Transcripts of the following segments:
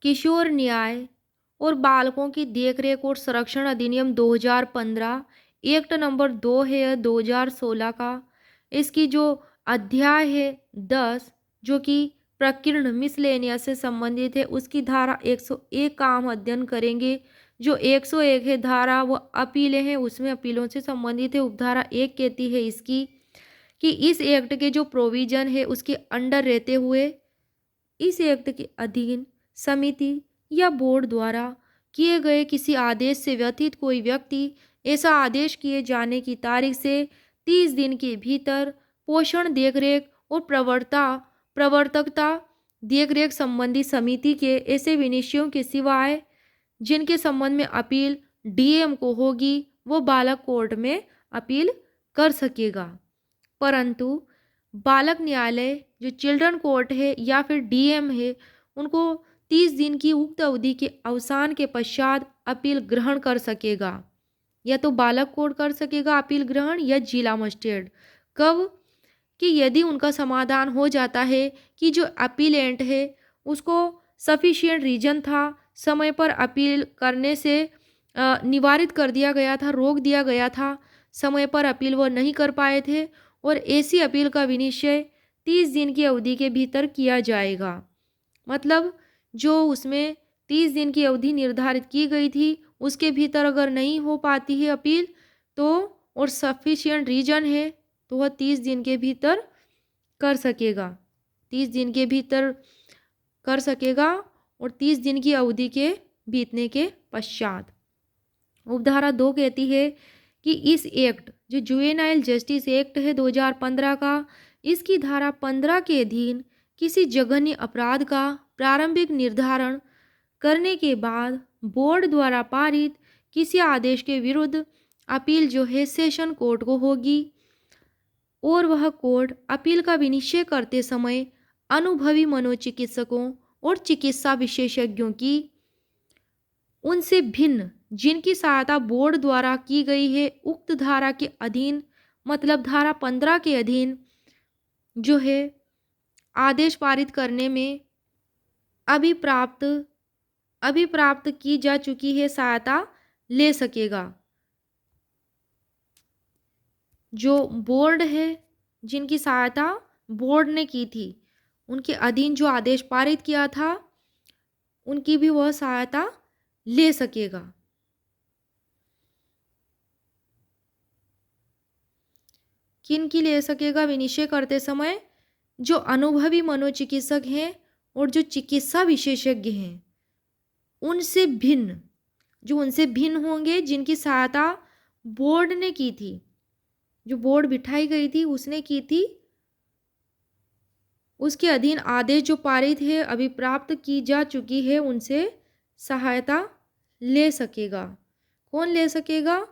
किशोर न्याय और बालकों की देखरेख और संरक्षण अधिनियम 2015 एक्ट नंबर 2 है 2016 का। इसकी जो अध्याय है 10 जो कि प्रकीर्ण मिसलेनियस से संबंधित है, उसकी धारा 101 का हम अध्ययन करेंगे। जो 101 है धारा वो अपीलें हैं, उसमें अपीलों से संबंधित है। उपधारा 1 कहती है इसकी कि इस एक्ट के जो प्रोविजन है उसके अंडर रहते हुए इस एक्ट के अधीन समिति या बोर्ड द्वारा किए गए किसी आदेश से व्यतीत कोई व्यक्ति ऐसा आदेश किए जाने की तारीख से 30 दिन के भीतर पोषण देखरेख और प्रवर्तकता देखरेख संबंधी समिति के ऐसे विनिश्चयों के सिवाय जिनके संबंध में अपील डीएम को होगी, वो बालक कोर्ट में अपील कर सकेगा। परंतु बालक न्यायालय जो चिल्ड्रन कोर्ट है या फिर डीएम है, उनको 30 दिन की उक्त अवधि के अवसान के पश्चात अपील ग्रहण कर सकेगा। या तो बालक कोर्ट कर सकेगा अपील ग्रहण या जिला मजिस्ट्रेट। कब? कि यदि उनका समाधान हो जाता है कि जो अपीलेंट है उसको सफिशिएंट रीजन था, समय पर अपील करने से निवारित कर दिया गया था, रोक दिया गया था, समय पर अपील वो नहीं कर पाए थे और ऐसी अपील का विनिश्चय 30 दिन की अवधि के भीतर किया जाएगा। मतलब जो उसमें 30 दिन की अवधि निर्धारित की गई थी उसके भीतर अगर नहीं हो पाती है अपील तो और सफिशिएंट रीजन है तो वह 30 दिन के भीतर कर सकेगा। 30 दिन के भीतर कर सकेगा और 30 दिन की अवधि के बीतने के पश्चात। उपधारा 2 कहती है कि इस एक्ट जो जुवेनाइल जस्टिस एक्ट है 2015 का, इसकी धारा 15 के अधीन किसी जघन्य अपराध का प्रारंभिक निर्धारण करने के बाद बोर्ड द्वारा पारित किसी आदेश के विरुद्ध अपील जो है सेशन कोर्ट को होगी और वह कोर्ट अपील का विनिश्चय करते समय अनुभवी मनोचिकित्सकों और चिकित्सा विशेषज्ञों की उनसे भिन्न जिनकी सहायता बोर्ड द्वारा की गई है उक्त धारा के अधीन, मतलब धारा 15 के अधीन जो है आदेश पारित करने में अभिप्राप्त की जा चुकी है सहायता ले सकेगा। जो बोर्ड है जिनकी सहायता बोर्ड ने की थी उनके अधीन जो आदेश पारित किया था उनकी भी वह सहायता ले सकेगा। किन की ले सकेगा विनिश्चय करते समय? जो अनुभवी मनोचिकित्सक हैं और जो चिकित्सा विशेषज्ञ हैं उनसे भिन्न, जो उनसे भिन्न होंगे जिनकी सहायता बोर्ड ने की थी, जो बोर्ड बिठाई गई थी उसने की थी, उसके अधीन आदेश जो पारित है अभिप्राप्त की जा चुकी है उनसे सहायता ले सकेगा। कौन ले सकेगा?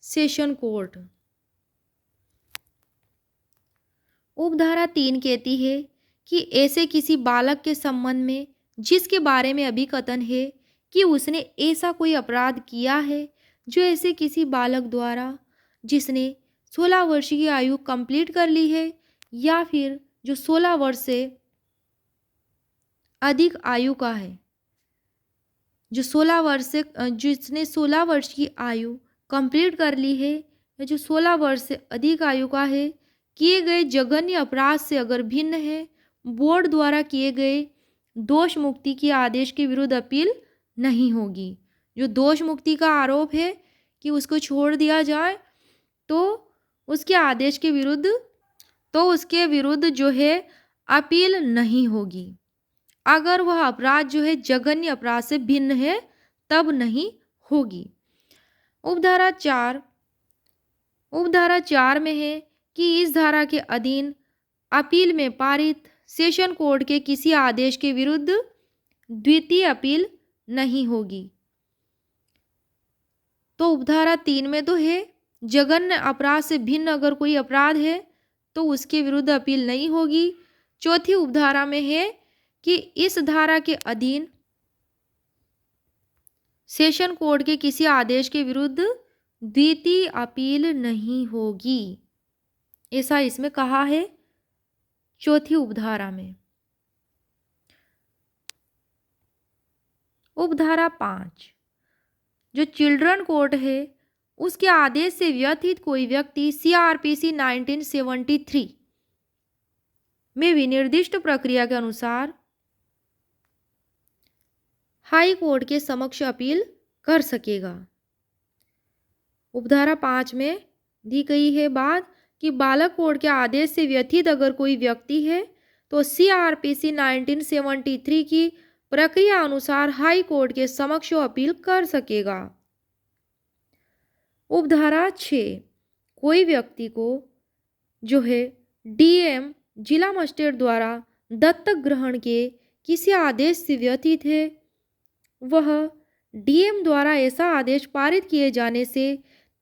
Session court. उपधारा 3 कहती है कि ऐसे किसी बालक के संबंध में जिसके बारे में अभी कथन है कि उसने ऐसा कोई अपराध किया है जो ऐसे किसी बालक द्वारा जिसने 16 वर्ष की आयु कंप्लीट कर ली है या फिर जो 16 वर्ष से अधिक आयु का है, जो 16 वर्ष से जिसने 16 वर्ष की आयु कंप्लीट कर ली है या जो 16 वर्ष से अधिक आयु का है, किए गए जघन्य अपराध से अगर भिन्न है, बोर्ड द्वारा किए गए दोष मुक्ति के आदेश के विरुद्ध अपील नहीं होगी। जो दोष मुक्ति का आरोप है कि उसको छोड़ दिया जाए तो उसके आदेश के विरुद्ध उसके विरुद्ध जो है अपील नहीं होगी। अगर वह अपराध जो है जघन्य अपराध से भिन्न है तब नहीं होगी। उपधारा 4 में है कि इस धारा के अधीन अपील में पारित सेशन कोर्ट के किसी आदेश के विरुद्ध द्वितीय अपील नहीं होगी। तो उपधारा 3 में तो है जघन्य अपराध से भिन्न अगर कोई अपराध है तो उसके विरुद्ध अपील नहीं होगी। चौथी उपधारा में है कि इस धारा के अधीन सेशन कोर्ट के किसी आदेश के विरुद्ध द्वितीय अपील नहीं होगी, ऐसा इसमें कहा है चौथी उपधारा में। उपधारा 5 जो चिल्ड्रन कोर्ट है उसके आदेश से व्यथित कोई व्यक्ति सीआरपीसी 1973 में विनिर्दिष्ट प्रक्रिया के अनुसार हाई कोर्ट के समक्ष अपील कर सकेगा। उपधारा 5 में दी गई है बात कि बालक कोर्ट के आदेश से व्यथित अगर कोई व्यक्ति है तो सीआरपीसी 1973 की प्रक्रिया अनुसार हाई कोर्ट के समक्ष अपील कर सकेगा। उपधारा 6 कोई व्यक्ति को जो है डीएम जिला मजिस्ट्रेट द्वारा दत्तक ग्रहण के किसी आदेश से व्यथित है, वह डीएम द्वारा ऐसा आदेश पारित किए जाने से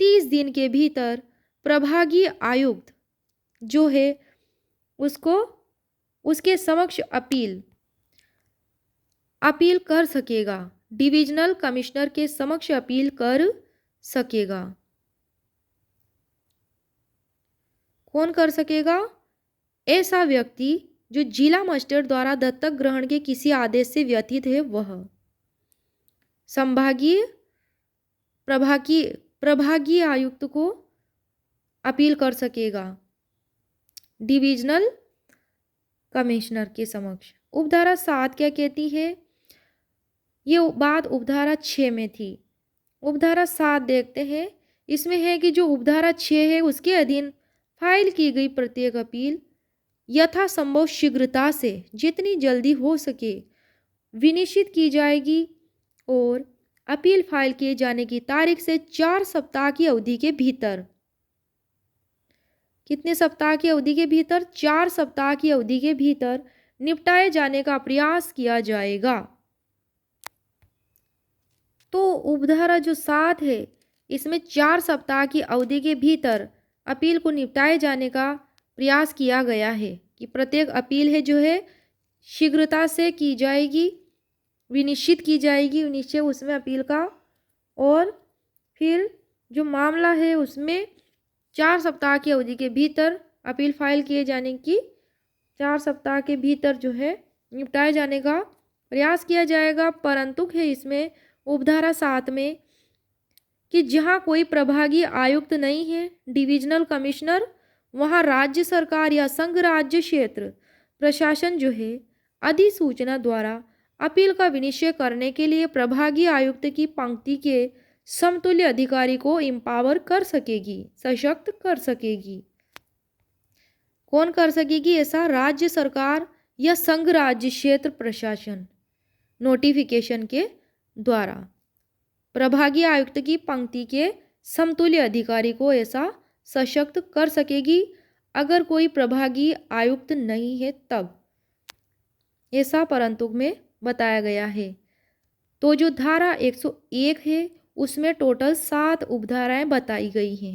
30 दिन के भीतर प्रभागीय आयुक्त जो है उसको उसके समक्ष अपील कर सकेगा, डिविजनल कमिश्नर के समक्ष अपील कर सकेगा। कौन कर सकेगा? ऐसा व्यक्ति जो जिला मजिस्ट्रेट द्वारा दत्तक ग्रहण के किसी आदेश से व्यथित है, वह संभागीय प्रभागीय आयुक्त को अपील कर सकेगा, डिविजनल कमिश्नर के समक्ष। उपधारा 7 क्या कहती है? ये बात उपधारा 6 में थी। उपधारा 7 देखते हैं। इसमें है कि जो उपधारा 6 है उसके अधीन फाइल की गई प्रत्येक अपील यथासंभव शीघ्रता से जितनी जल्दी हो सके विनिश्चित की जाएगी और अपील फाइल किए जाने की तारीख से 4 सप्ताह की अवधि के भीतर, कितने सप्ताह की अवधि के भीतर? 4 सप्ताह की अवधि के भीतर निपटाए जाने का प्रयास किया जाएगा। तो उपधारा जो 7 है इसमें 4 सप्ताह की अवधि के भीतर अपील को निपटाए जाने का प्रयास किया गया है कि प्रत्येक अपील है जो है शीघ्रता से की जाएगी, विनिश्चित की जाएगी निश्चय उसमें अपील का, और फिर जो मामला है उसमें 4 सप्ताह की अवधि के भीतर अपील फाइल किए जाने की 4 सप्ताह के भीतर जो है निपटाए जाने का प्रयास किया जाएगा। परंतु है इसमें उपधारा 7 में कि जहाँ कोई प्रभागीय आयुक्त नहीं है, डिविजनल कमिश्नर, वहाँ राज्य सरकार या संघ राज्य क्षेत्र प्रशासन जो है अधिसूचना द्वारा अपील का विनिश्चय करने के लिए प्रभागीय आयुक्त की पंक्ति के समतुल्य अधिकारी को एम्पावर कर सकेगी, सशक्त कर सकेगी। कौन कर सकेगी ऐसा? राज्य सरकार या संघ राज्य क्षेत्र प्रशासन नोटिफिकेशन के द्वारा प्रभागीय आयुक्त की पंक्ति के समतुल्य अधिकारी को ऐसा सशक्त कर सकेगी। अगर कोई प्रभागीय आयुक्त नहीं है तब ऐसा परंतु में बताया गया है। तो जो धारा 101 है उसमें टोटल 7 उपधाराएं बताई गई हैं।